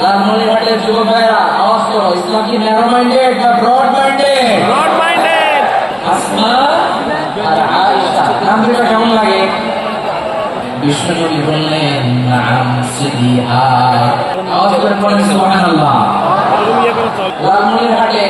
লালমনিরহাটের যুবক ভাইরা আওয়াজ করো, ইসলাম কি ন্যারো মাইন্ডেড না broad minded? Broad minded. Asma আর আয়েশা নাম দুটো কেমন লাগে? বিশ্বনবী বললেন নাম সিদিহা, আওয়াজ করে পড়েন সুবহানাল্লাহ। লালমনিরহাটে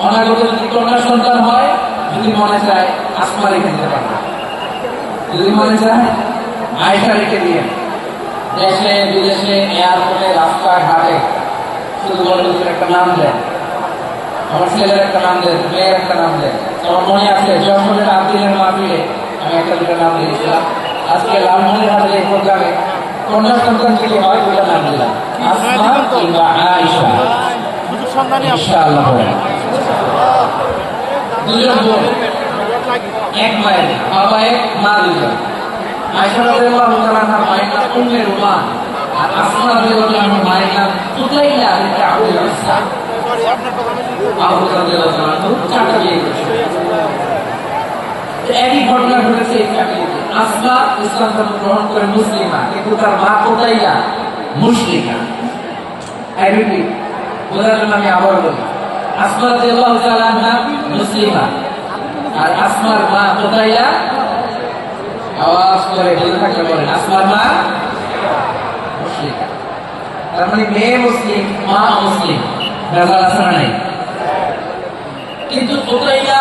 অনাগত যদি কন্যা সন্তান হয়, যদি মনে চায় আসমা রেখে দিতে পারবে, যদি মনে চায় আয়েশা রেখে দিয়ে দেশে বিদেশে এয়ারপোর্টে রাস্তায় ঘাটে শুধু বলে একটা নাম দেয়, আমার ছেলের একটা নাম দেয়, মেয়ের একটা নাম দেয়। আমার মনে আছে যশোরের আব্দিনের মাহফিলে আমি একটা দুটো নাম দিয়েছিলাম। আজকে লালমনিরহাটের এই প্রোগ্রামে কন্যা সন্তান যদি হয় দুটো নাম দিলাম, আসমা কিংবা আয়েশা। ইনশাআল্লাহ দুজন বোন, এক মায়ের বাবা এক মা দুজন। আয়েশা রাদিয়াল্লাহু তাআলা তার মায়ের নাম উম্মে রুমান, আর আসমা রাদিয়াল্লাহু তাআলার মায়ের নাম ফুতাইলা বিনত আব্দুল উজ্জা। আবু রাদিয়াল্লাহু তাআলা চারটা বিয়ে করেছেন। একই ঘটনা ঘটেছে এই ফ্যামিলিতে। আসমা ইসলাম ধর্ম গ্রহণ করে মুসলিমা, কিন্তু তার মা ফুতাইলা মুশরিকা। আই রিপিট, বোঝার জন্য আমি আবার বলি, আসমা রাদিয়াল্লাহু তাআলা মুসলিমা, আর আসমার মা ফুতাইলা, আওয়াজ করে বলে থাকলে বলেন আসমার মা মুশরিকা। তার মানে মেয়ে মুসলিম, মা মুসলিম, ভেজাল আছে না নাই? কিন্তু ফুতাইলা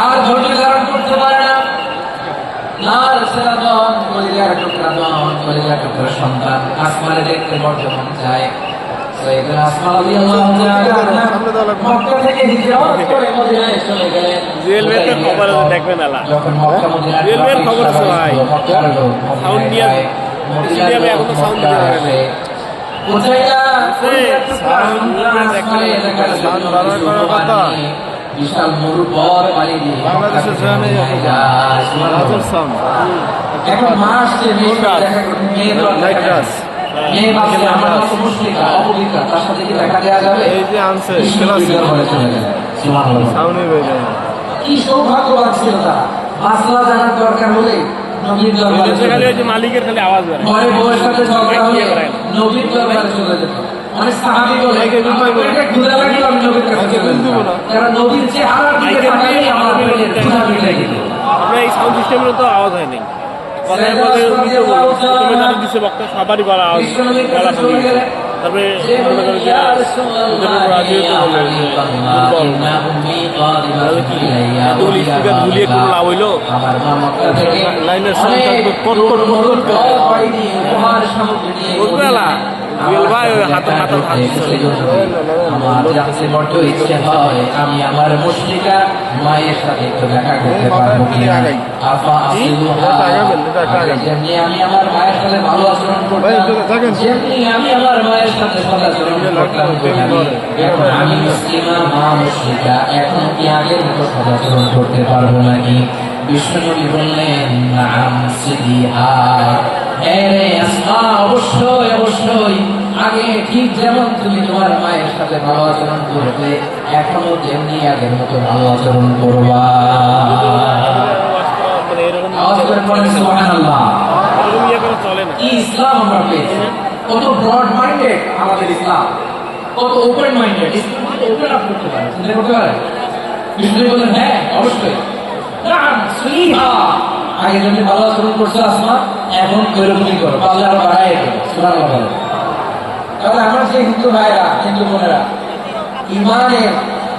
আর ধৈর্য ধারণ করতে পারে না। লাল সেরাদন, কলিজার টুকরা দন, কলিজার টুকরা সন্তান আসমারে দেখতে বড় মন চায়। আসমা রাদিয়াল্লাহু তাআলা মক্কা থেকে হিজরত করে মদিনায় চলে গেলেন। রেলওয়ের খবর দেখবেন না, যখন মক্কা মদিনায় রেলওয়ের খবর আছে ভাই, সাউন্ড দিয়ে স্টেডিয়ামে এখন তো সাউন্ড দিতে পারে না। বিশাল মরু পথ পাড়ি দিয়ে বাংলাদেশের এখন মাস যে মেয়ে বাঁচলে আমার মতো মুশরিকা অপবিত্রা, তার সাথে কি দেখা দেওয়া যাবে? এই যে আনছে কি সৌভাগ্যবান ছিল তারা। মাসলা জানার দরকার হলে নবীর দরবারে চলে যেত, মালিকের খালি আওয়াজ বের হয়, ঘরে বউয়ের সাথে ঝগড়া হলে নবীর দরবারে চলে যেত। অনেক সাহাবী বলে আমাকে ক্ষুধা লাগলে আমি নবীর কাছে চলে যেতাম, কারণ নবীর চেহারার দিকে তাকালেই আমার পেটের ক্ষুধা মিটে যেত। আমরা এই সাউন্ড সিস্টেমের তো আওয়াজ হয় নাই, কথার মধ্যে তুমি জানি দিছে বক্তা সবারই বলা আওয়াজ বলা শুনে। তারপরে গুলিয়ে কোনো লাভ হইলো, লাইনের বুঝবে না আমার জানতে বড্ড ইচ্ছে হয় আমি আমার মুশরিকা মায়ের সাথে একটু দেখা করতে পারবো কিনা। যেমনি আমি আমার মায়ের সাথে ভালো আচরণ করতাম, যেমনি আমি আমার মায়ের সাথে ভালো আচরণ করতাম, এখন আমি মুসলিমা মা মুশরিকা, এখন কি আগের মতো ভালো আচরণ করতে পারবো নাকি? বিশ্বনবী বললেন নাম সিদিহা, অবশ্যই অবশ্যই আগে ঠিক যেমন তুমি তোমার মায়ের সাথে ভালো আচরণ করবে, এখনো তেমনি আগের মতো ভালো আচরণ করবা। সুবহানাল্লাহ। কি ইসলাম আমরা পেয়েছি, কত ব্রড মাইন্ডেড আমাদের ইসলাম, কত ওপেন মাইন্ডেড। ইসলাম ওপেন আপ করতে পারে, চিন্তা করতে পারে। বিষ্ণু বলেন হ্যাঁ অবশ্যই, আগে যেমনি ভালো আচরণ করছে আসমা, এখন ওইরকমই করো, পারলে আরো বাড়াই করো। সুবহানাল্লাহ। তাহলে আমার যে হিন্দু ভাইরা, হিন্দু বোনেরা, ইমানের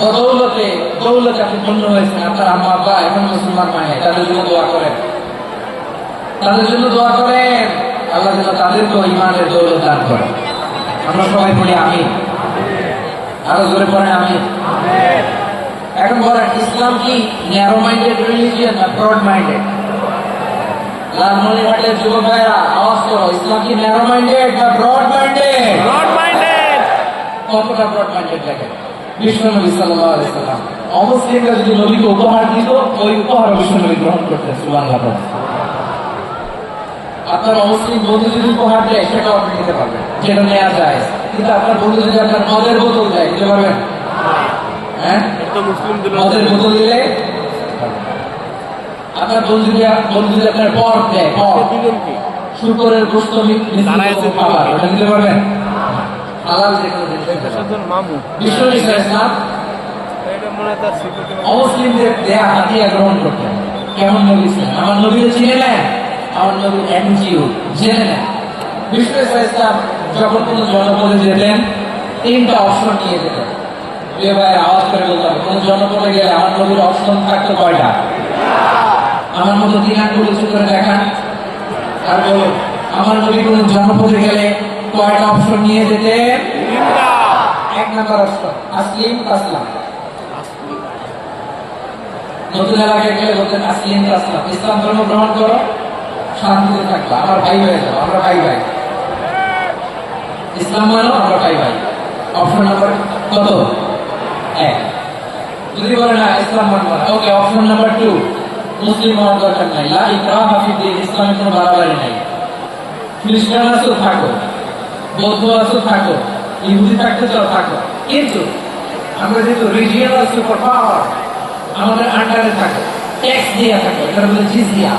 বদৌলতে দৌলতে আপনি ধন্য হয়েছেন, আপনার আম্মা আব্বা এখন মুসলমান মায়ে, তাদের জন্য দোয়া করেন, তাদের জন্য দোয়া করেন, আল্লাহ যেন তাদেরকেও ইমানের দৌলত দান করেন। আমরা সবাই বলি আমিন, আরো জোরে পড়েন আমিন। এখন বলেন ইসলাম কি ন্যারো মাইন্ডেড রিলিজিয়ন না ব্রড মাইন্ডেড? লালমনিরহাটের যুবক ভাইরা আওয়াজ করো, ইসলাম কি ন্যারো মাইন্ডেড না ব্রড মাইন্ডেড? Broad minded. কতটা ব্রড মাইন্ডেড দেখেন। বিশ্বনবী সাল্লাল্লাহু আলাইহি সাল্লাম অমুসলিমরা যদি নবীকে উপহার দিত, ওই উপহার বিশ্বনবী গ্রহণ করতেন। সুবহানাল্লাহ। আপনার অমুসলিম বন্ধু যদি উপহার দেয়, সেটাও আপনি নিতে পারবেন, যেটা নেওয়া যায়। কিন্তু আপনার বন্ধু যদি আপনার মদের বোতল দেয়, দিতে পারবেন? হ্যাঁ, মদের বোতল দিলে আপনার বন্ধু যদি আপনার পর্ক দেয়, শুকরের গোশত মিশ্রিত খাবার ওটা দিতে পারবেন হালাল যে কোনো জিনিস মামু বিশ্ব ইসলাম এটা মনে হয় তার স্বীকৃতি অমুসলিমদের দেয়া হাতিয়া গ্রহণ করতেন কেমন নবী ছিলেন আমার নবীও চিনে নেন আমার নবী এনজিও জেনে নেন বিশ্ব ইসলাম যখন কোনো জনপদে যেতেন 3টা অপশন নিয়ে যেতেন যে ভাইয়ের আওয়াজ করে বলতাম কোনো জনপদে গেলে আমার নবীর অপশন থাকতো কয়টা আমার মতো 3 আঙ্গুল উঁচু করে দেখান আর বলুন আমার নবী কোনো জনপদে গেলে কয়টা অপশন নিয়ে যেতেন 1 নাম্বার অপশন আসলিম তাসলাম নতুন এলাকায় গেলে বলতেন আসলিম তাসলাম ইসলাম ধর্ম গ্রহণ করো শান্তিতে থাকবা আমার ভাই হয়ে যাও আমরা ভাই ভাই ইসলাম মানো আমরা ভাই ভাই অপশন নাম্বার কত 1 যদি বলে না ইসলাম মানবো না ওকে অপশন নাম্বার 2 মুসলিম হওয়ার দরকার নাই লা ইকরাহা ফিদ্দীন ইসলামে কোনো বাড়াবাড়ি নাই খ্রিস্টান আছো থাকো বৌদ্ধ আছো থাকো ইহুদি থাকতে চাও থাকো কিন্তু আমরা যেহেতু রিজিয়নাল সুপার পাওয়ার আমাদের আন্ডারে থাকো ট্যাক্স দিয়ে থাকো এটা বলে জিজিয়া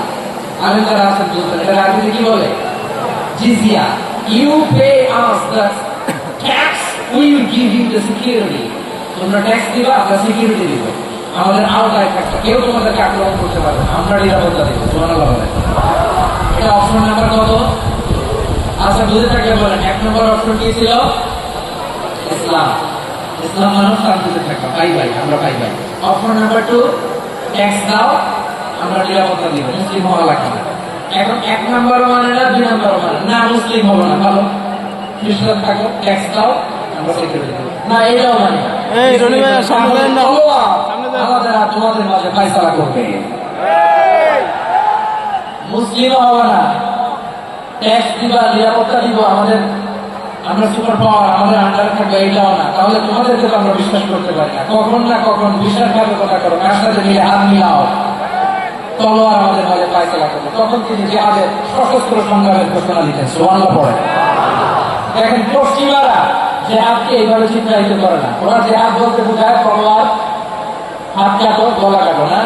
আলেম যারা আছে বুঝবেন এটা আরবিতে কি বলে জিজিয়া you pay us the tax we will give you the security তোমরা ট্যাক্স দিবা আমরা সিকিউরিটি দিব আমাদের আওতায় থাকবে কেউ তোমাদেরকে আক্রমণ করতে পারবে না আমরা নিরাপত্তা দিব সুবহানাল্লাহ বলে এটা অপশন নাম্বার কত আচ্ছা বুঝে থাকলে বলেন 1 নম্বর অপশন কি ছিল ইসলাম ইসলাম মানে শান্তিতে থাকা ভাই ভাই আমরা ভাই ভাই অপশন নাম্বার 2 ট্যাক্স দাও আমরা নিরাপত্তা দিব মুসলিম হওয়া লাগবে না এখন 1 নম্বর মানে না 2 নম্বর মানে না মুসলিম হবো না ভালো খ্রিস্টান থাকো ট্যাক্স দাও আমরা সিকিউরিটি দেব না এটাও মানে না এই রনি ভাই সামনে দেন না আমাদের আর তোমাদের মাঝে ফয়সালা করবে মুসলিম হওয়া না ট্যাক্স দিবা নিরাপত্তা দিব আমাদের আমরা সুপার পাওয়ার আমাদের আন্ডারে থাকবে এইটাও না তাহলে তোমাদেরকে তো আমরা বিশ্বাস করতে পারি না কখন না কখন বিশ্বাসঘাতকতা করো কার সাথে মিলে হাত মিলাও তলোয়ার আমাদের মাঝে ফয়সালা করবে তখন তিনি জিহাদের সশস্ত্র সংগ্রামের ঘোষণা দিতেন সুবহানাল্লাহ পড়ে দেখেন পশ্চিমারা জিহাদকে এইভাবে চিত্রায়িত করে না ওরা জিহাদ বলতে বোঝায় তলোয়ার হাত কাটো গলা কাটো না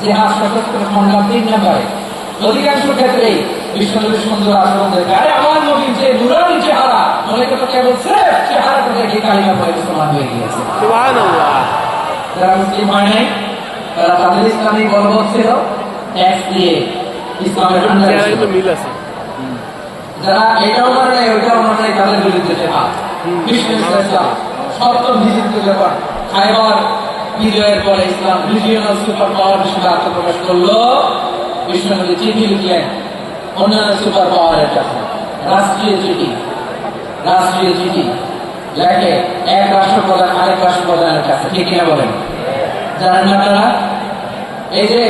জিহাদ সশস্ত্র সংগ্রাম 3 নম্বরে অধিকাংশ ক্ষেত্রেই বিশ্বনবীর সুন্দর আচরণ দেখে আরে আমার নবী যে নুরানি চেহারা অনেকে তো কেবল স্রেফ চেহারাটা দেখে কালিমা পড়ে মুসলমান হয়ে গিয়েছে সুবহানাল্লাহ যারা মুসলিম হয় নাই তারা তাদের ইসলামী গর্ববোধ ছিল ট্যাক্স দিয়ে ইসলামের আন্ডারে ছিল মিল আছে যারা এটাও মানে নাই ওইটাও মানে নাই তাদের বিরুদ্ধে জেহাদ বিশ্ব ইসলাম সপ্তম হিজরিতে যখন খায়বার বিজয়ের পরে ইসলাম রিজিয়নাল সুপার পাওয়ার হিসেবে আত্মপ্রকাশ করলো বিশ্বনবী চিঠি লিখলেন অন্যান্য সুপার পাওয়ারের কাছে রাষ্ট্রীয় চিঠি লেখে এক রাষ্ট্রপ্রধান আরেক রাষ্ট্রপ্রধানের কাছে ঠিক কিনা বলেন জানেন না আপনারা এই যে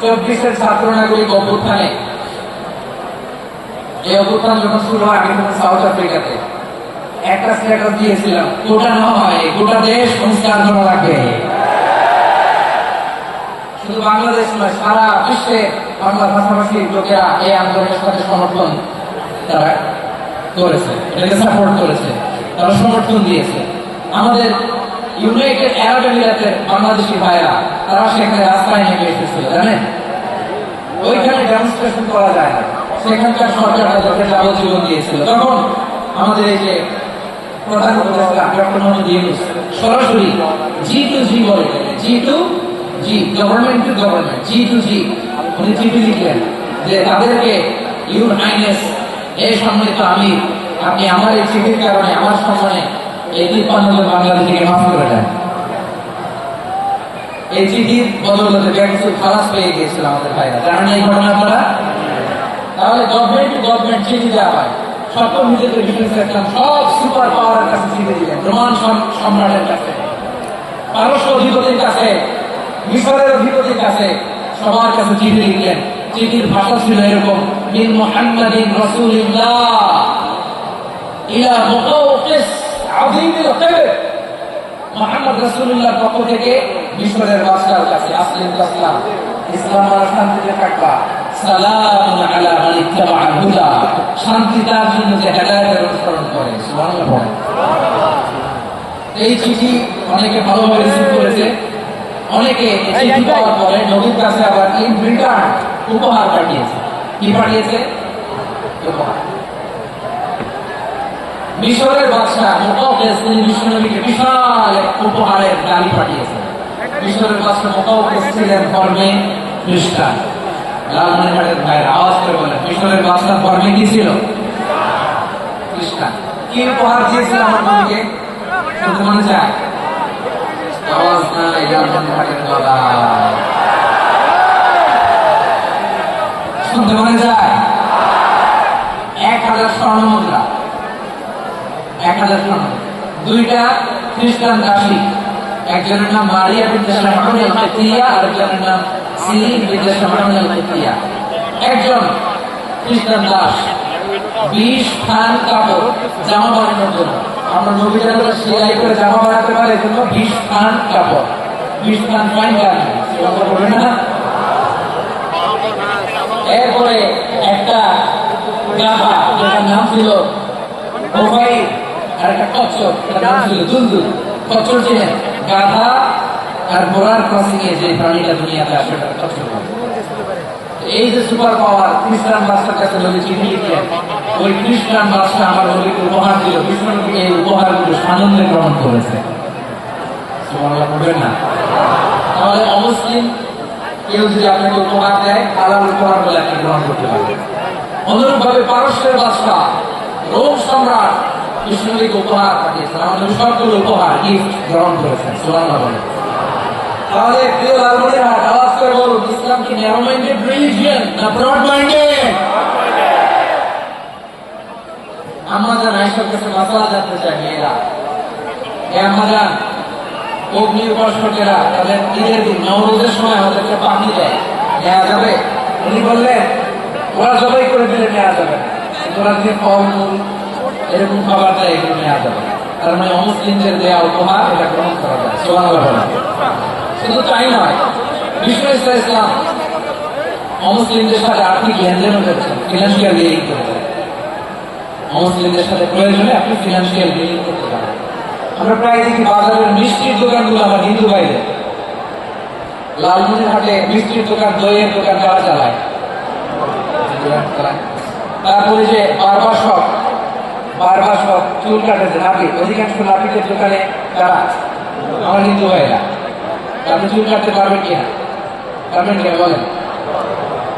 24-এর ছাত্র নাগরিক অভ্যুত্থানে এই অভ্যুত্থান যখন শুরু হয় আমি তখন সাউথ আফ্রিকাতে একটা স্ট্যাটাস দিয়েছিলাম গোটা নয় গোটা দেশ সংস্কার করা লাগবে শুধু বাংলাদেশ নয় সারা বিশ্বে বাংলা ভাষাভাষী লোকেরা এই আন্দোলনের সাথে সমর্থন তারা করেছে এটাকে সাপোর্ট করেছে তারা সমর্থন দিয়েছে আমাদের ইউনাইটেড আরব আমিরাতের বাংলাদেশি ভাইরা তারা সেখানে রাস্তায় নেমে এসেছিল জানেন ওইখানে ডেমনস্ট্রেশন করা যায় না সেখানকার সরকার তাদেরকে যাবজ্জীবন দিয়েছিল তখন আমাদের এই যে প্রধান উপদেষ্টা ডক্টর মোহাম্মদ ইউনূস সরাসরি G2G বলে G2G government to government G2G উনি চিঠি লিখলেন যে তাদেরকে ইউর হাইনেস এই সম্মানিত আমির আপনি আমার এই চিঠির কারণে আমার সম্মানে এই 53 জন বাংলাদেশিকে মাফ করে দেন এই চিঠির বদৌলতে কিছু খালাস পেয়ে গিয়েছিল আমাদের ভাইরা জানেন এই ঘটনা আপনারা তাহলে গভর্নমেন্ট টু গভর্নমেন্ট চিঠি দেওয়া হয় সপ্তম হিজরিতে ডিফেন্স ইসলাম সব সুপার পাওয়ারের কাছে চিঠি দিলেন রোমান সম্রাটের কাছে পারস্য অধিপতির কাছে মিশরের অধিপতির কাছে সবার কাছে চিঠি লিখলেন চিঠির ভাষা ছিল এরকম মিন মুহাম্মাদিন রাসূলিল্লাহ ইলা মুকাওকিস আযীমিল কিবর মুহাম্মদ রাসূলুল্লাহর পক্ষ থেকে মিশরের বাদশার কাছে আসলিম তাসলাম ইসলাম আর শান্তিতে থাকবা সালামুন আলা মান ইত্তাবাআল হুদা শান্তি তার জন্য যে হেদায়েতের অনুসরণ করে সুবহানাল্লাহ এই চিঠি অনেকে ভালোভাবে রিসিভ করেছে অনেকে চিঠি পাওয়ার পরে নবীর কাছে আবার ইন রিটার্ন উপহার পাঠিয়েছে কি পাঠিয়েছে উপহার। মিশরের বাদশাহ মুকাওকিস তিনি বিশ্বনবীকে বিশাল এক উপহারের গাড়ি পাঠিয়েছেন। মিশরের বাদশাহ মুকাওকিস ছিলেন ধর্মে খ্রিস্টান। লালমনিরহাটের ভাইয়ের আওয়াজ করে বলেন, মিশরের বাদশাহ ধর্মে কি ছিল? খ্রিস্টান। কি উপহার দিয়েছিল আমার নবীকে? শুনতে মনে চায়? আওয়াজ নাই, লালমনিরহাটের গলা শুনতে মনে যায়? 1000 স্বর্ণ মুদ্রা, 1000 স্বর্ণ। 2টা খ্রিস্টান দাসী, একজনের নাম মারিয়া বিনতে শামউন আল-কিবতিয়া, আরেকজনের নাম সিলিন বিনতে শামউন আল-কিবতিয়া। একজন খ্রিস্টান দাস 20 খান কাপড় জামা বানানোর জন্য, আমরা নবী যেন সেলাই করে জামা বানাতে পারে এজন্য 20 খান কাপড়, 20 খান ফাইন গার্মেন্টস কথা বলবেন না। এরপরে একটা গাধা, যেটার নাম ছিল ওভাই, আর একটা কচ্ছপ, এটার নাম ছিল দুলদুল। কচ্ছপ ছিলেন গাধা আর ঘোড়ার ক্রসিং এ যে প্রাণীটা দুনিয়াতে আসে ওটা কচ্ছপ। এই যে সুপার পাওয়ার খ্রিস্টান বাদশার কাছে নবী চিঠি লিখলেন, ওই খ্রিস্টান বাদশা আমার নবীকে উপহার দিল। বিশ্বনবীকে এই উপহারগুলো সানন্দে গ্রহণ করেছে। সুবহানাল্লাহ বলবেন না? তাহলে অমুসলিম কেউ যদি আপনাকে উপহার দেয়, হালাল উপহার বলে আপনি গ্রহণ করতে পারবেন। অনুরূপভাবে পারস্যের বাদশা রোম সম্রাট বিশ্বনবীকে উপহার পাঠিয়েছেন। আমার নবী সবগুলো উপহার গিফট গ্রহণ করেছেন। সুবহানাল্লাহ বলেন। তাহলে প্রিয় লালমনিরহাট, আওয়াজ করে বলুন, ইসলাম কি ন্যারো মাইন্ডেড রিলিজিয়ন না ব্রড মাইন্ডেড? আমরা যারা আয়েশার কাছে মাসালা জানতে চাই, মেয়েরা আমরা যান অগ্নি উপাসকেরা তাদের ঈদের দিন নওরোজের সময় আমাদেরকে পানি দেয়, নেওয়া যাবে? উনি বললেন ওরা জবাই করে দিলে নেওয়া যাবে না, ওরা যে ফলমূল এরকম খাবার দেয় এগুলো নেওয়া যাবে না। তার মানে অমুসলিমদের দেওয়া উপহার এটা গ্রহণ করা যায়। সুবহানাল্লাহ বলেন। শুধু তাই নয়, বিশ্ব ইসলাম অমুসলিমদের সাথে আর্থিক লেনদেনও করছেন, ফিনান্সিয়াল ডিলিং করছেন। অমুসলিমদের সাথে প্রয়োজনে আপনি ফিনান্সিয়াল ডিলিং করতে পারেন। আমরা প্রায় দেখি বাজারের মিষ্টির দোকানগুলো আমার হিন্দু ভাইদের। লালমনিরহাটে মিষ্টির দোকান, দইয়ের দোকান কারা চালায়? তারপরে যে বারবার শপ, চুল কাটেছে নাপিত, অধিকাংশ নাপিতের দোকানে কারা? আমার হিন্দু ভাইরা। আপনি চুল কাটতে পারবেন কিনা? পারবেন কিনা বলেন?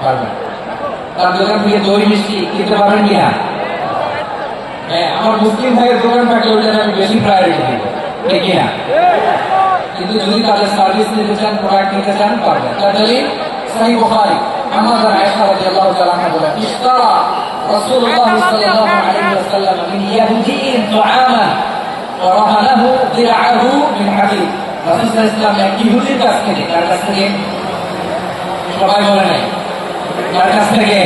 পারবেন। তার দোকান থেকে দই মিষ্টি কিনতে পারবেন কিনা? হ্যাঁ, আমার মুসলিম ভাইয়ের দোকান থাকলে ওইটা আমি বেশি প্রায়োরিটি দিব, ঠিক কিনা? কিন্তু যদি তাদের সার্ভিস নিতে চান, প্রোডাক্ট নিতে চান, পারবেন। তার দলিল সহিহ বুখারী, আমাদের আয়েশা রাদিয়াল্লাহু তাআলা আনহা বলেন, ইশতারা রাসূলুল্লাহ সাল্লাল্লাহু আলাইহি ওয়াসাল্লাম মিন ইয়াহুদিয়্যিন তুআমান ওয়া রাহানাহু দিরআহু মিন হাদিদ। রাসূল সাল্লাল্লাহু আলাইহি ওয়াসাল্লাম এক ইহুদির কাছ থেকে, তার কাছ থেকে সবাই বলে নাই, তার কাছ থেকে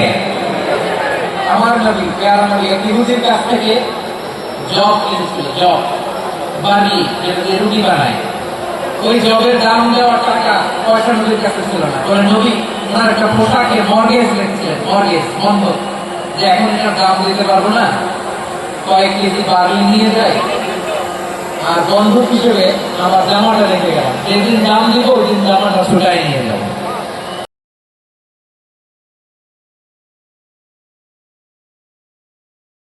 আমার নবী প্যারা নবী এক ইহুদির কাছ থেকে জব কিনেছিল, জব বানিয়ে যেটাতে রুটি বানায়। ওই জবের দাম দেওয়ার টাকা পয়সা নবীর কাছে ছিল না। বলে নবী ওনার একটা পোশাকে মর্গেজ রেখেছিলেন, মর্গেজ বন্ধক, যে এখন এটার দাম দিতে পারবো না, কয়েক কেজি বার্লি নিয়ে যায় আর বন্ধক হিসেবে আমার জামাটা রেখে গেলাম, যেদিন দাম দিব ওই দিন জামাটা ছুটাই নিয়ে যাবো।